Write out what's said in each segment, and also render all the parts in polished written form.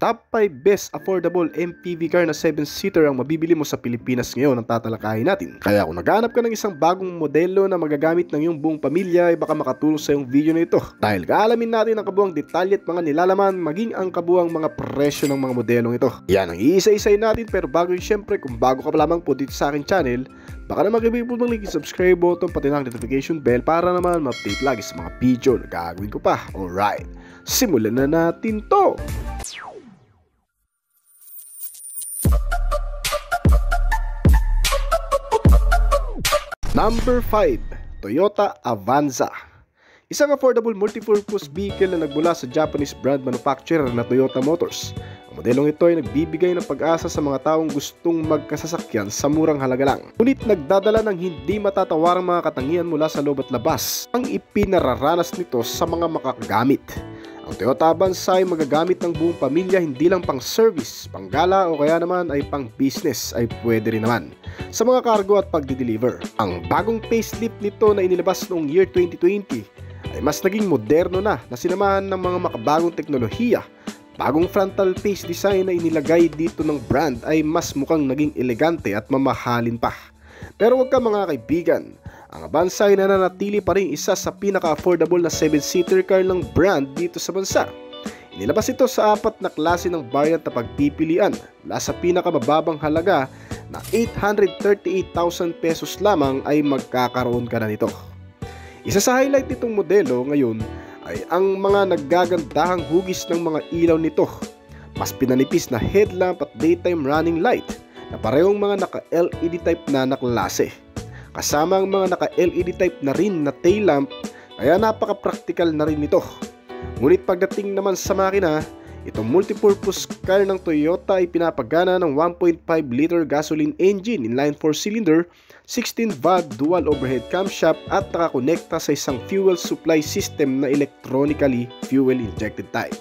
Top 5 best affordable MPV car na 7-seater ang mabibili mo sa Pilipinas ngayon ang tatalakayin natin. Kaya kung naghahanap ka ng isang bagong modelo na magagamit ng iyong buong pamilya ay baka makatulong sa iyong video na ito. Dahil kaalamin natin ang kabuang detalye at mga nilalaman maging ang kabuang mga presyo ng mga modelong ito. Yan ang iisa-isay natin, pero bago yun, syempre kung bago ka pa lamang po dito sa aking channel, baka naman kayo po mag-click yung subscribe button pati ng notification bell para naman ma-update lagi sa mga video na gagawin ko pa. Alright, simulan na natin to! Number 5, Toyota Avanza. Isang affordable multipurpose vehicle na nagmula sa Japanese brand manufacturer na Toyota Motors. Ang modelong ito ay nagbibigay ng pag-asa sa mga taong gustong magkasasakyan sa murang halaga lang. Ngunit nagdadala ng hindi matatawarang mga katangian mula sa loob at labas ang ipinararanas nito sa mga makakagamit. Ang Toyota Avanza ay magagamit ng buong pamilya, hindi lang pang service, panggala o kaya naman ay pang business ay pwede rin naman sa mga cargo at pagdi-deliver. Ang bagong facelift nito na inilabas noong year 2020 ay mas naging moderno na sinamahan ng mga makabagong teknolohiya. Bagong frontal face design na inilagay dito ng brand ay mas mukhang naging elegante at mamahalin pa. Pero wag ka mga kaibigan, ang Avanza ay nananatili pa rin isa sa pinaka-affordable na 7-seater car ng brand dito sa bansa. Inilabas ito sa 4 na klase ng variant na pagpipilian, mula sa pinakamababang halaga na 838,000 pesos lamang ay magkakaroon ka na nito. Isa sa highlight nitong modelo ngayon ay ang mga naggagandahang hugis ng mga ilaw nito. Mas pinanipis na headlamp at daytime running light na parehong mga naka-LED type na klase. Kasama ang mga naka-LED type na rin na tail lamp, kaya napaka-practical na rin ito. Ngunit pagdating naman sa makina, itong multipurpose car ng Toyota ay pinapagana ng 1.5 liter gasoline engine inline 4-cylinder, 16-valve dual overhead camshaft at nakakonekta sa isang fuel supply system na electronically fuel injected type.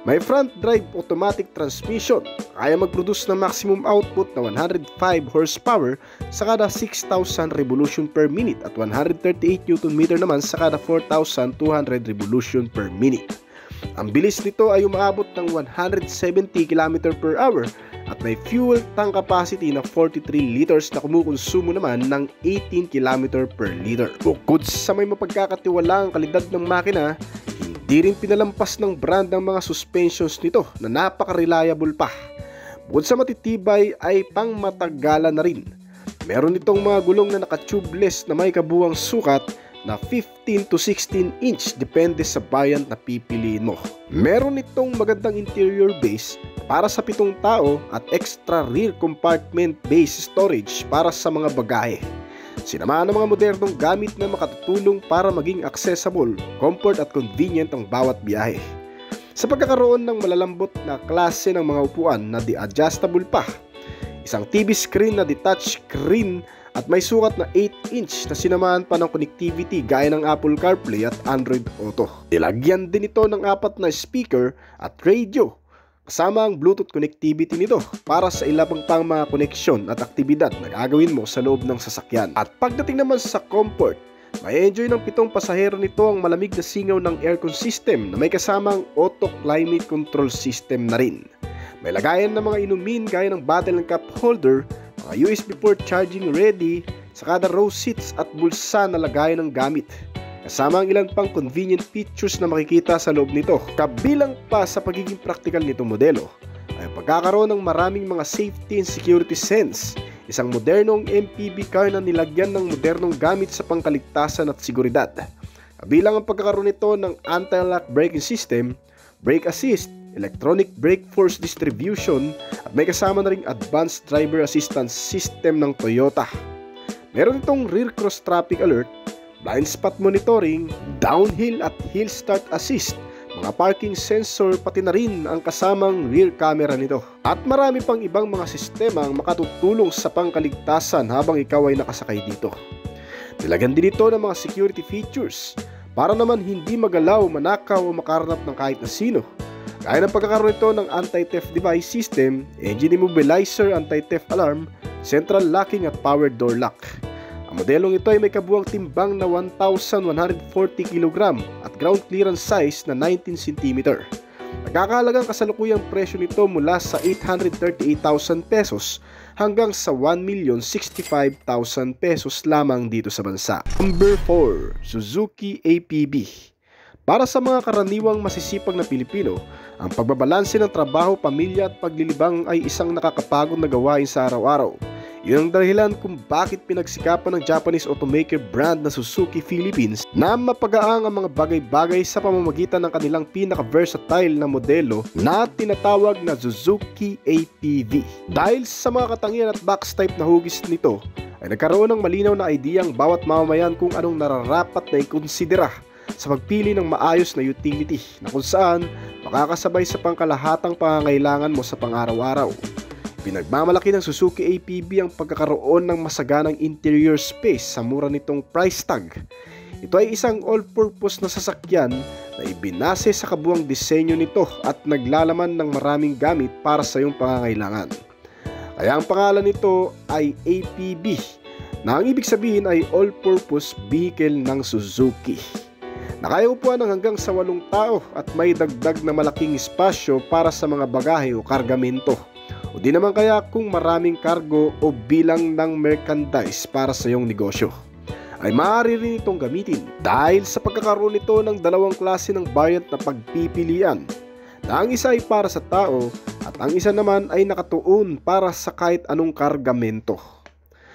May front drive automatic transmission, kaya mag-produce ng maximum output na 105 horsepower sa kada 6,000 revolution per minute at 138 Nm naman sa kada 4,200 revolution per minute. Ang bilis nito ay umaabot ng 170 km/h at may fuel tank capacity na 43 liters na kumukonsumo naman ng 18 km/L. Bukod sa may mapagkakatiwalaang kalidad ng makina, hindi rin pinalampas ng brand ang mga suspensions nito na napaka-reliable pa. Bukod sa matitibay ay pang matagalan na rin. Meron itong mga gulong na naka-tubeless na may kabuang sukat na 15 to 16 inch depende sa variant na pipiliin mo. Meron itong magandang interior base para sa 7 tao at extra rear compartment base storage para sa mga bagahe. Sinamahan ng mga modernong gamit na makatutulong para maging accessible, comfort at convenient ang bawat biyahe. Sa pagkakaroon ng malalambot na klase ng mga upuan na di-adjustable pa, isang TV screen na detached screen at may sukat na 8 inch na sinamahan pa ng connectivity gaya ng Apple CarPlay at Android Auto. Nilagyan din ito ng 4 na speaker at radio, kasama ang Bluetooth connectivity nito para sa ilabang pang mga koneksyon at aktibidad na gagawin mo sa loob ng sasakyan. At pagdating naman sa comfort, may enjoy ng 7 pasahero nito ang malamig na singaw ng aircon system na may kasamang auto climate control system na rin. May lagayan ng mga inumin gaya ng bottle and cup holder, mga USB port charging ready sa kada row seats at bulsa na lagayan ng gamit. Kasama ang ilan pang convenient features na makikita sa loob nito. Kabilang pa sa pagiging practical nitong modelo ay pagkakaroon ng maraming mga safety and security sense. Isang modernong MPV car na nilagyan ng modernong gamit sa pangkaligtasan at seguridad. Kabilang ang pagkakaroon nito ng anti-lock braking system, brake assist, electronic brake force distribution at may kasama na ring advanced driver assistance system ng Toyota. Meron itong rear cross traffic alert, blind spot monitoring, downhill at hill start assist, mga parking sensor pati na rin ang kasamang rear camera nito. At marami pang ibang mga sistema ang makatutulong sa pangkaligtasan habang ikaw ay nakasakay dito. Nilagyan din ito ng mga security features para naman hindi magalaw, manakaw o makaranap ng kahit na sino. Kaya ng pagkakaroon ito ng anti-theft device system, engine immobilizer, anti-theft alarm, central locking at power door lock. Ang modelong ito ay may kabuang timbang na 1,140 kg at ground clearance size na 19 cm. Nagkakahalagang kasalukuyang presyo nito mula sa 838,000 pesos hanggang sa 1,065,000 pesos lamang dito sa bansa. Number 4. Suzuki APB. Para sa mga karaniwang masisipag na Pilipino, ang pagbabalanse ng trabaho, pamilya at paglilibang ay isang nakakapagod na gawain sa araw-araw. Yun ang dahilan kung bakit pinagsikapan ng Japanese automaker brand na Suzuki Philippines na mapagaang ang mga bagay-bagay sa pamamagitan ng kanilang pinaka-versatile na modelo na tinatawag na Suzuki APV. Dahil sa mga katangian at box type na hugis nito, ay nagkaroon ng malinaw na idea ang bawat mamamayan kung anong nararapat na ikonsidera sa pagpili ng maayos na utility na kung saan makakasabay sa pangkalahatang pangangailangan mo sa pang-araw-araw. Pinagmamalaki ng Suzuki APB ang pagkakaroon ng masaganang interior space sa mura nitong price tag. Ito ay isang all-purpose na sasakyan na ibinase sa kabuuang disenyo nito at naglalaman ng maraming gamit para sa iyong pangangailangan. Kaya ang pangalan nito ay APB, na ang ibig sabihin ay all-purpose vehicle ng Suzuki. Nakaya upuan ng hanggang sa 8 tao at may dagdag na malaking espasyo para sa mga bagahe o kargamento. O di naman kaya kung maraming kargo o bilang ng merchandise para sa iyong negosyo, ay maaari rin itong gamitin dahil sa pagkakaroon nito ng dalawang klase ng variant na pagpipilian, na ang isa ay para sa tao at ang isa naman ay nakatuon para sa kahit anong kargamento.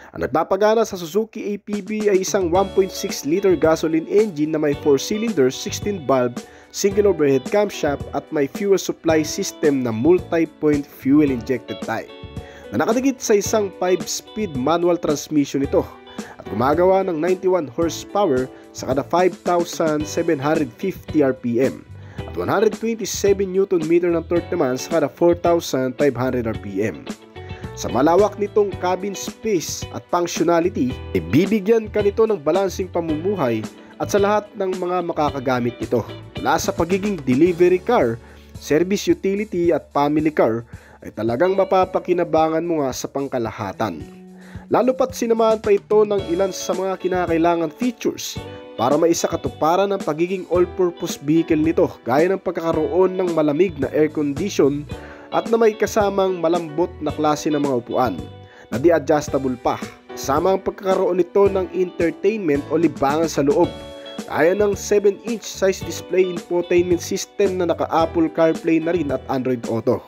Ang nagpapagana sa Suzuki APB ay isang 1.6 liter gasoline engine na may 4 cylinders, 16 valve, single overhead camshaft at may fuel supply system na multi-point fuel injected type na nakadikit sa isang 5-speed manual transmission ito at gumagawa ng 91 horsepower sa kada 5,750 RPM at 127 Nm ng torque naman sa kada 4,500 RPM. Sa malawak nitong cabin space at functionality, ibibigyan ka nito ng balansing pamumuhay at sa lahat ng mga makakagamit nito. Mula sa pagiging delivery car, service utility at family car ay talagang mapapakinabangan mo nga sa pangkalahatan. Lalo pat sinamahan pa ito ng ilan sa mga kinakailangan features para maisakatuparan ang pagiging all-purpose vehicle nito, gaya ng pagkakaroon ng malamig na air condition at na may kasamang malambot na klase ng mga upuan na di-adjustable pa, kasama ang pagkakaroon nito ng entertainment o libangan sa loob, kaya ng 7-inch size display infotainment system na naka-Apple CarPlay na rin at Android Auto.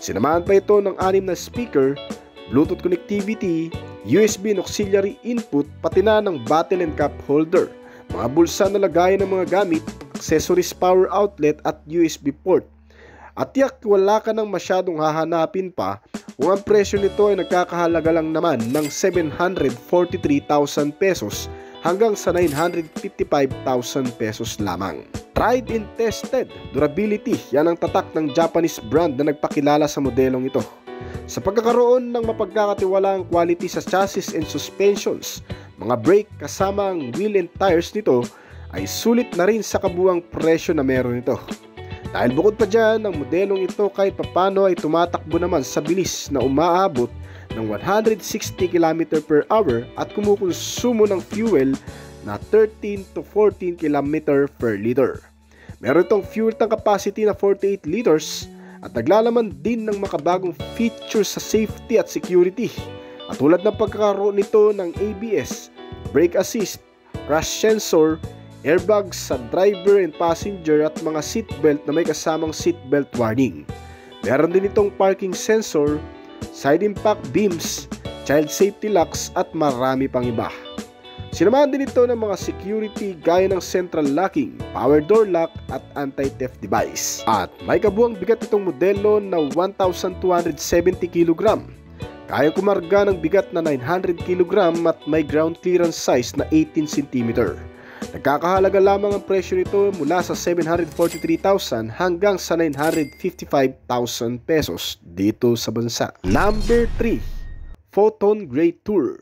Sinamahan pa ito ng 6 na speaker, Bluetooth connectivity, USB and auxiliary input, pati na ng bottle and cup holder, mga bulsa na lagayan ng mga gamit, accessories, power outlet at USB port. At tiyak wala ka nang masyadong hahanapin pa kung ang presyo nito ay nagkakahalaga lang naman ng 743,000 pesos hanggang sa 955,000 pesos lamang. Tried and tested, durability, yan ang tatak ng Japanese brand na nagpakilala sa modelong ito. Sa pagkakaroon ng mapagkakatiwalaang quality sa chassis and suspensions, mga brake kasama ang wheel and tires nito ay sulit na rin sa kabuuang presyo na meron ito. Dahil bukod pa dyan, ang modelong ito kahit papano ay tumatakbo naman sa bilis na umaabot ng 160 km per hour at kumukonsumo ng fuel na 13 to 14 km per liter. Meron itong fuel tank capacity na 48 liters at naglalaman din ng makabagong features sa safety at security, at tulad ng pagkakaroon nito ng ABS, brake assist, crash sensor, airbags sa driver and passenger at mga seatbelt na may kasamang seatbelt warning. Meron din itong parking sensor, side impact beams, child safety locks at marami pang iba. Sinamahan din ito ng mga security gaya ng central locking, power door lock at anti-theft device. At may kabuang bigat itong modelo na 1,270 kg. Kayang kumarga ng bigat na 900 kg at may ground clearance size na 18 cm. Nagkakahalaga lamang ang presyo nito mula sa 743,000 hanggang sa 955,000 pesos dito sa bansa. Number 3. Photon Great Tour.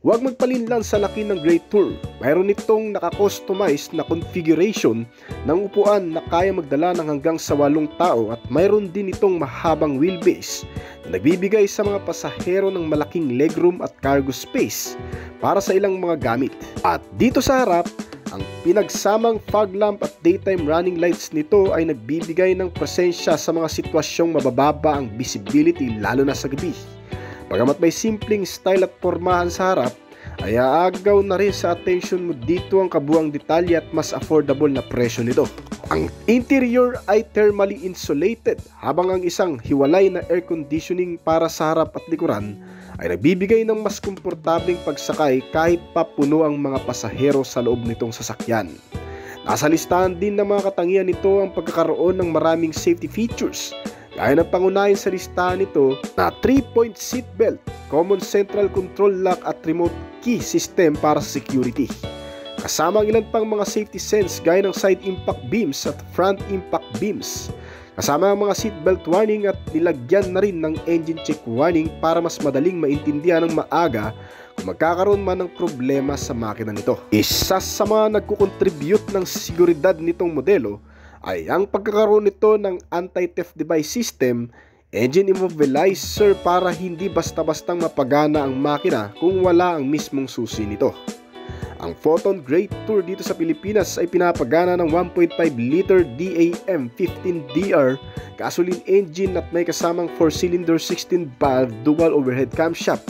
Huwag magpalinlang sa laki ng Great Tour. Mayroon itong nakakustomize na configuration ng upuan na kaya magdala ng hanggang sa 8 tao at mayroon din itong mahabang wheelbase na nagbibigay sa mga pasahero ng malaking legroom at cargo space para sa ilang mga gamit. At dito sa harap, Ang pinagsamang fog lamp at daytime running lights nito ay nagbibigay ng presensya sa mga sitwasyong mabababa ang visibility lalo na sa gabi. Bagamat may simpleng style at pormahan sa harap, ay aagaw na rin sa attention mo dito ang kabuang detalye at mas affordable na presyo nito. Ang interior ay thermally insulated habang ang isang hiwalay na air conditioning para sa harap at likuran ay nagbibigay ng mas komportableng pagsakay kahit pa puno ang mga pasahero sa loob nitong sasakyan. Nasa listahan din ng mga katangian nito ang pagkakaroon ng maraming safety features, gaya ng pangunahin sa listahan nito na 3-point seatbelt, common central control lock at remote key system para sa security. Kasama ang ilan pang mga safety sense gaya ng side impact beams at front impact beams. Kasama ang mga seatbelt warning at nilagyan na rin ng engine check warning para mas madaling maintindihan ng maaga kung magkakaroon man ng problema sa makina nito. Isa sa mga nagkukontribute ng seguridad nitong modelo ay ang pagkakaroon nito ng anti-theft device system, engine immobilizer para hindi basta-bastang mapagana ang makina kung wala ang mismong susi nito. Ang Photon Great Tour dito sa Pilipinas ay pinapagana ng 1.5 liter DAM15DR gasoline engine at may kasamang 4-cylinder 16-valve dual overhead camshaft.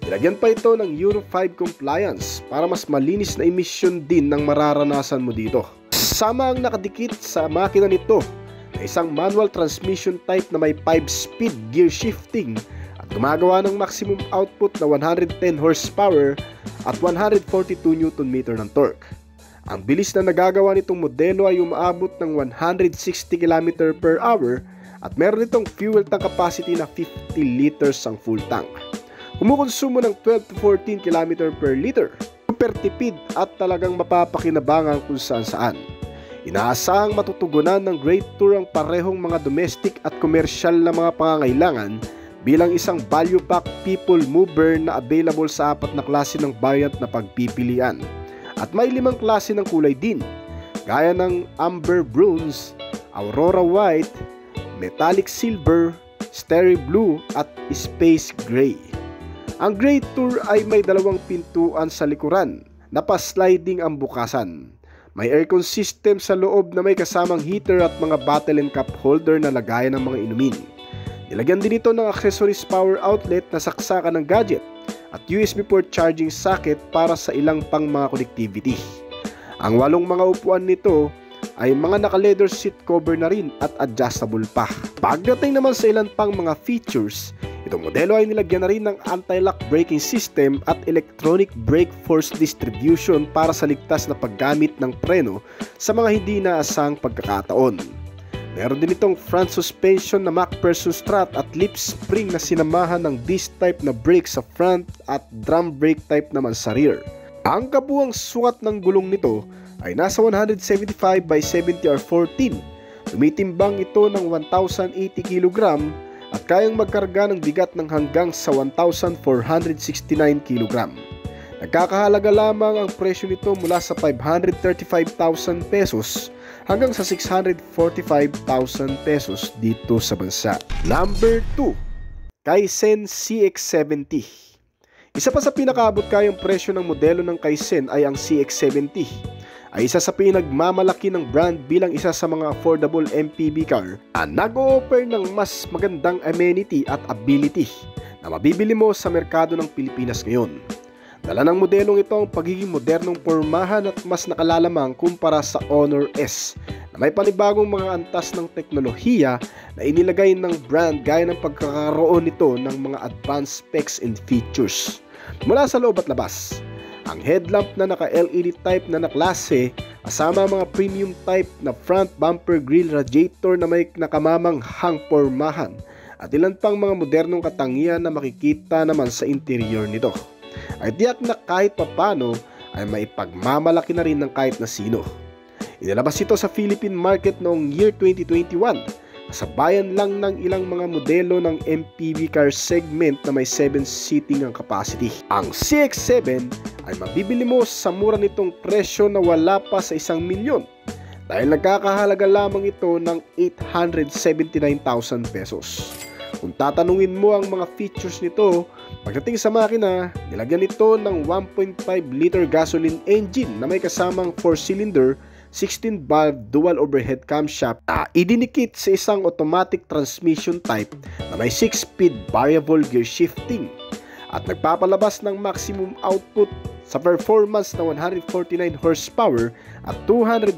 Nilagyan pa ito ng Euro 5 compliance para mas malinis na emission din ng mararanasan mo dito. Sama ang nakadikit sa makina nito na isang manual transmission type na may 5-speed gear shifting at gumagawa ng maximum output na 110 horsepower at 142 Nm ng torque. Ang bilis na nagagawa nitong modelo ay umaabot ng 160 km/h at meron itong fuel tank capacity na 50 liters ang full tank. Kumukonsumo ng 12 to 14 km/L. Super tipid at talagang mapapakinabangan kung saan-saan. Inaasahang matutugunan ng Great Tour ang parehong mga domestic at komersyal na mga pangangailangan bilang isang value pack people mover na available sa 4 na klase ng variant na pagpipilian. At may 5 klase ng kulay din, gaya ng Amber Bronze, Aurora White, Metallic Silver, Starry Blue at Space Gray. Ang Great Tour ay may 2 pintuan sa likuran na pa-sliding ang bukasan. May aircon system sa loob na may kasamang heater at mga bottle and cup holder na lagayan ng mga inumin. Nilagyan din ito ng accessories power outlet na saksakan ng gadget at USB port charging socket para sa ilang pang mga connectivity. Ang 8 mga upuan nito ay mga naka-leather seat cover na rin at adjustable pa. Pagdating naman sa ilan pang mga features, itong modelo ay nilagyan na rin ng anti-lock braking system at electronic brake force distribution para sa ligtas na paggamit ng preno sa mga hindi inaasang pagkakataon. Meron din itong front suspension na MacPherson strut at lip spring na sinamahan ng disc type na brake sa front at drum brake type naman sa rear. Ang kabuuang sukat ng gulong nito ay nasa 175 by 70 or 14. Tumitimbang ito ng 1,080 kg at kayang magkarga ng bigat ng hanggang sa 1,469 kg. Nagkakahalaga lamang ang presyo nito mula sa 535,000 pesos hanggang sa 645,000 pesos dito sa bansa. Number 2, Kaizen CX-70. Isa pa sa pinakaabot kayang presyo ng modelo ng Kaizen ay ang CX-70. Ay isa sa pinagmamalaki ng brand bilang isa sa mga affordable MPV car na nag-o-offer ng mas magandang amenity at ability na mabibili mo sa merkado ng Pilipinas ngayon. Dala ng modelong ito ang pagiging modernong pormahan at mas nakalalamang kumpara sa Honor S na may panibagong mga antas ng teknolohiya na inilagay ng brand gaya ng pagkakaroon nito ng mga advanced specs and features. Mula sa loob at labas, ang headlamp na naka-LED type na naklase kasama mga premium type na front bumper grill radiator na may nakamamanghang pormahan at ilan pang mga modernong katangian na makikita naman sa interior nito ay tiyak na kahit papano ay maipagmamalaki na rin ng kahit na sino. Inilabas ito sa Philippine market noong year 2021, kasabayan lang ng ilang mga modelo ng MPV car segment na may 7 seating ang capacity. Ang CX-7 ay mabibili mo sa mura nitong presyo na wala pa sa 1 milyon dahil nagkakahalaga lamang ito ng 879,000 pesos. Kung tatanungin mo ang mga features nito, Pagdating sa makina, nilagyan ito ng 1.5 liter gasoline engine na may kasamang 4-cylinder, 16-valve dual overhead camshaft na idinikit sa isang automatic transmission type na may 6-speed variable gear shifting at nagpapalabas ng maximum output sa performance na 149 horsepower at 230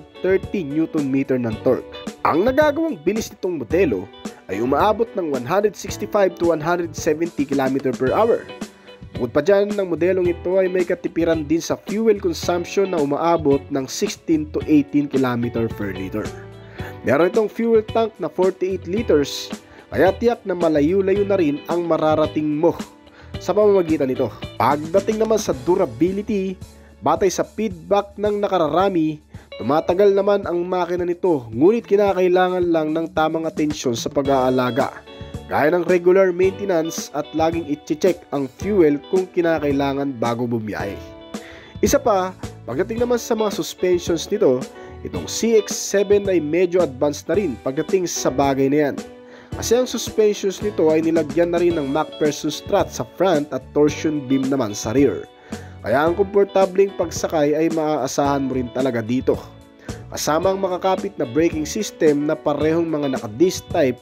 Nm ng torque. Ang nagagawang bilis nitong modelo ay umaabot ng 165 to 170 km/h. Bukod pa dyan, ng modelong ito ay may katipiran din sa fuel consumption na umaabot ng 16 to 18 km/L. Meron itong fuel tank na 48 liters, kaya tiyak na malayo-layo na rin ang mararating mo sa pamamagitan nito. Pagdating naman sa durability, batay sa feedback ng nakararami, tumatagal naman ang makina nito, ngunit kinakailangan lang ng tamang atensyon sa pag-aalaga, gaya ng regular maintenance at laging i-check ang fuel kung kinakailangan bago bumiyahe. Isa pa, pagdating naman sa mga suspensions nito, itong CX-7 ay medyo advanced na rin pagdating sa bagay na yan. Kasi ang suspensions nito ay nilagyan na rin ng MacPherson strut sa front at torsion beam naman sa rear. Kaya ang komportableng pagsakay ay maaasahan mo rin talaga dito. Kasama ang makakapit na braking system na parehong mga naka-disc type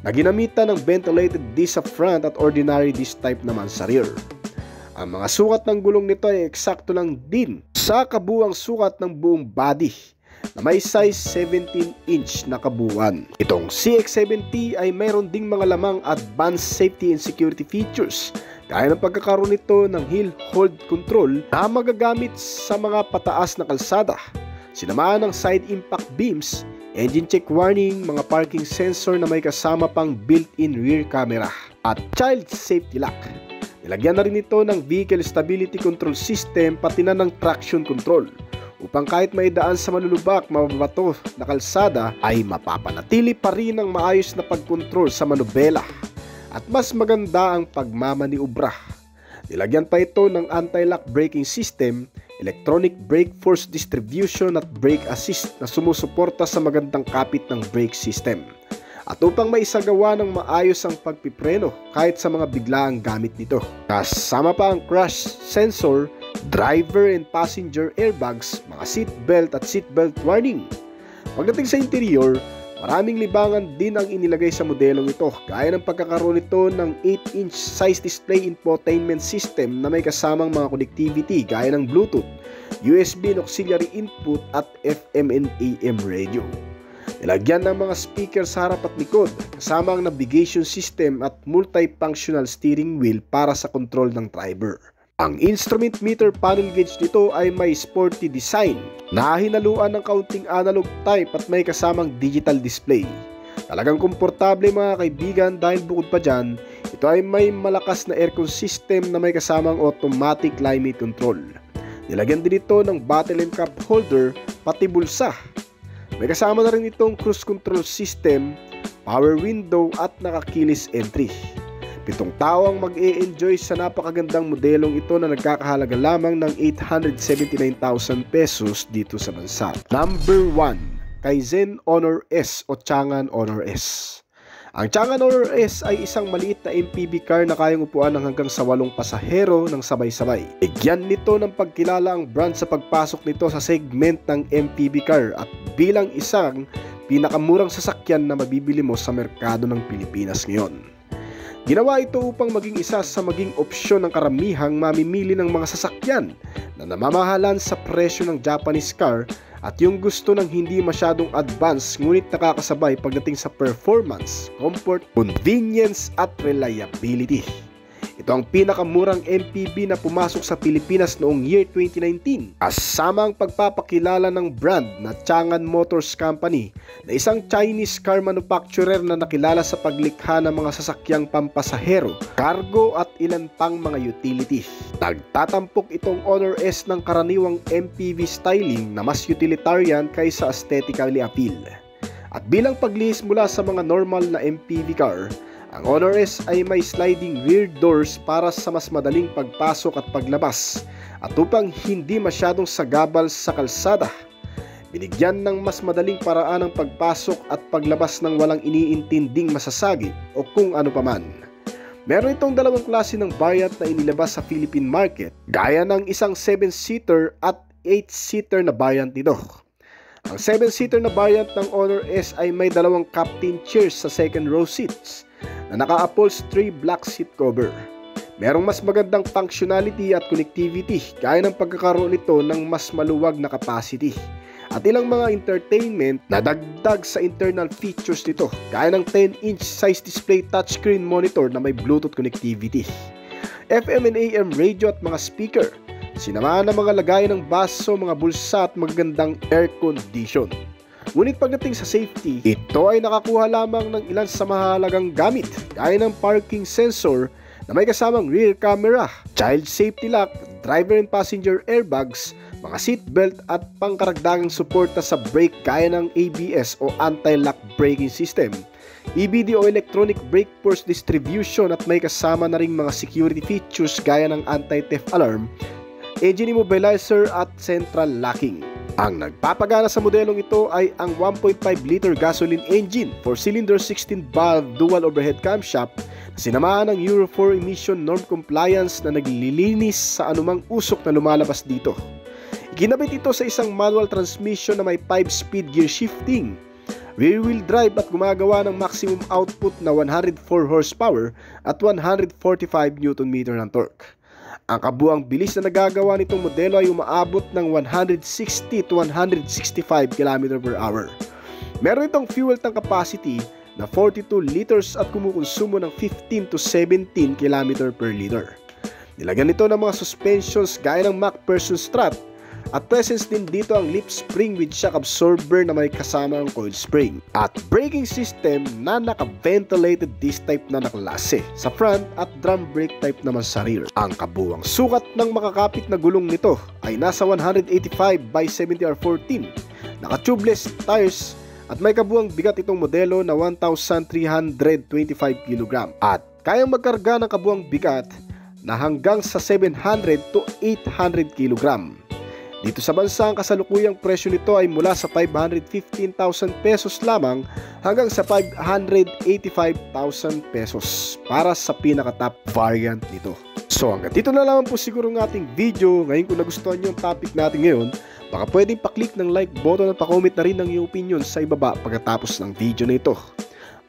na ginamitan ng ventilated disc sa front at ordinary disc type naman sa rear. Ang mga sukat ng gulong nito ay eksakto lang din sa kabuuang sukat ng buong body na may size 17-inch na kabuuan. Itong CX-7T ay mayroon ding mga lamang advanced safety and security features gaya ng pagkakaroon nito ng hill hold control na magagamit sa mga pataas na kalsada, sinamaan ng side impact beams, engine check warning, mga parking sensor na may kasama pang built-in rear camera, at child safety lock. Nilagyan na rin ito ng vehicle stability control system pati na ng traction control upang kahit may daan sa malulubak, mababato na kalsada ay mapapanatili pa rin ang maayos na pagkontrol sa manubela at mas maganda ang pagmamaniobra. Nilagyan pa ito ng anti-lock braking system, electronic brake force distribution at brake assist na sumusuporta sa magandang kapit ng brake system. At upang maisagawa ng maayos ang pagpipreno kahit sa mga biglaang gamit nito. Kasama pa ang crash sensor, driver and passenger airbags, mga seatbelt at seatbelt warning. Pagdating sa interior, maraming libangan din ang inilagay sa modelong ito, gaya ng pagkakaroon nito ng 8-inch size display infotainment system na may kasamang mga connectivity gaya ng Bluetooth, USB and auxiliary input at FM and AM radio. Nilagyan ng mga speaker sa harap at likod, kasama ang navigation system at multifunctional steering wheel para sa control ng driver. Ang instrument meter panel gauge nito ay may sporty design na hinaluan ng kaunting analog type at may kasamang digital display. Talagang komportable mga kaibigan dahil bukod pa dyan, ito ay may malakas na aircon system na may kasamang automatic climate control. Nilagyan din ito ng bottle and cup holder pati bulsa. May kasama na rin itong cruise control system, power window at nakakilis entry. 7 tao ang mag-e-enjoy sa napakagandang modelong ito na nagkakahalaga lamang ng 879,000 pesos dito sa bansa. Number 1, Kaizen Honor S o Changan Honor S. Ang Changan Honor S ay isang maliit na MPV car na kayang upuan ng hanggang sa 8 pasahero ng sabay-sabay. Bigyan nito ng pagkilala ang brand sa pagpasok nito sa segment ng MPV car at bilang isang pinakamurang sasakyan na mabibili mo sa merkado ng Pilipinas ngayon. Ginawa ito upang maging isa sa maging opsyon ng karamihang mamimili ng mga sasakyan na namamahalan sa presyo ng Japanese car at yung gusto ng hindi masyadong advanced ngunit nakakasabay pagdating sa performance, comfort, convenience at reliability. Ito ang pinakamurang MPV na pumasok sa Pilipinas noong year 2019 kasama ang pagpapakilala ng brand na Changan Motors Company na isang Chinese car manufacturer na nakilala sa paglikha ng mga sasakyang pampasahero, cargo at ilan pang mga utility. Nagtatampok itong Honor S ng karaniwang MPV styling na mas utilitarian kaysa aesthetically appeal. At bilang paglihis mula sa mga normal na MPV car, ang Honor S ay may sliding rear doors para sa mas madaling pagpasok at paglabas at upang hindi masyadong sagabal sa kalsada. Binigyan ng mas madaling paraan ang pagpasok at paglabas ng walang iniintinding masasagi o kung ano paman. Meron itong dalawang klase ng variant na inilabas sa Philippine market, gaya ng isang 7-seater at 8-seater na variant nito. Ang 7-seater na variant ng Honor S ay may dalawang captain chairs sa second row seats na naka-upholstery black seat cover. Merong mas magandang functionality at connectivity gaya ng pagkakaroon nito ng mas maluwag na capacity at ilang mga entertainment na dagdag sa internal features nito gaya ng 10-inch size display touchscreen monitor na may Bluetooth connectivity, FM and AM radio at mga speaker, sinamahan ng mga lagayan ng baso, mga bulsa at magagandang air condition. Ngunit pagdating sa safety, ito ay nakakuha lamang ng ilan sa mahalagang gamit gaya ng parking sensor na may kasamang rear camera, child safety lock, driver and passenger airbags, mga seatbelt at pangkaragdagang suporta sa brake gaya ng ABS o anti-lock braking system, EBD o electronic brake force distribution at may kasama na ring mga security features gaya ng anti-theft alarm, engine immobilizer at central locking. Ang nagpapagana sa modelong ito ay ang 1.5-liter gasoline engine, 4-cylinder 16-valve dual overhead camshaft na sinamahan ng Euro 4 emission norm compliance na naglilinis sa anumang usok na lumalabas dito. Ginabit ito sa isang manual transmission na may 5-speed gear shifting, rear-wheel drive at gumagawa ng maximum output na 104 horsepower at 145 Nm ng torque. Ang kabuang bilis na nagagawa nitong modelo ay umaabot ng 160 to 165 km/h. Meron itong fuel tank capacity na 42 liters at kumukonsumo ng 15 to 17 km/L. Nilagyan nito ng mga suspensions gaya ng MacPherson strut at presence din dito ang lip spring with shock absorber na may kasamang coil spring at braking system na naka-ventilated disc type na naklase sa front at drum brake type naman sa rear. Ang kabuang sukat ng makakapit na gulong nito ay nasa 185 by 70R14, naka-tubeless tires at may kabuang bigat itong modelo na 1,325 kg at kayang magkarga ng kabuang bigat na hanggang sa 700 to 800 kg. Dito sa bansa, ang kasalukuyang presyo nito ay mula sa 515,000 pesos lamang hanggang sa 585,000 pesos para sa pinaka-top variant nito. So hanggang dito na naman po siguro ng ating video. Ngayon kung nagustuhan nyo ang topic natin ngayon, baka pwedeng pa-click ng like button at pa-comment na rin ng iyong opinion sa ibaba pagkatapos ng video na ito.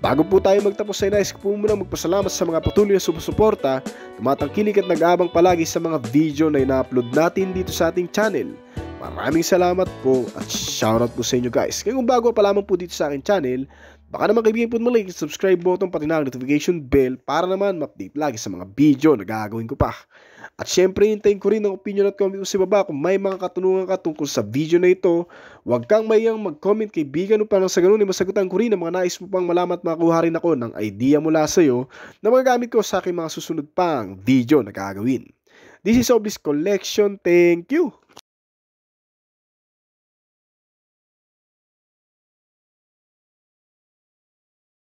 Bago po tayo magtapos ay nais ko po muna magpasalamat sa mga patuloy na sumusuporta, tumatangkilik at nag-aabang palagi sa mga video na ina-upload natin dito sa ating channel. Maraming salamat po at shoutout po sa inyo guys. Kaya kung bago pa lamang po dito sa aking channel, baka naman kaibigan po mag-like at subscribe button pati na notification bell para naman ma-update lagi sa mga video na gagawin ko pa. At syempre, hintayin ko rin ang opinion at comment ko sa baba kung may mga katanungan ka tungkol sa video na ito. Huwag kang mayang mag-comment kaibigan upang sa ganun ay masagutan ko rin ang mga nais mo pang malaman at makuha rin ako ng idea mula sa iyo na magagamit ko sa aking mga susunod pang video na gagawin. This is Oblis Collection. Thank you!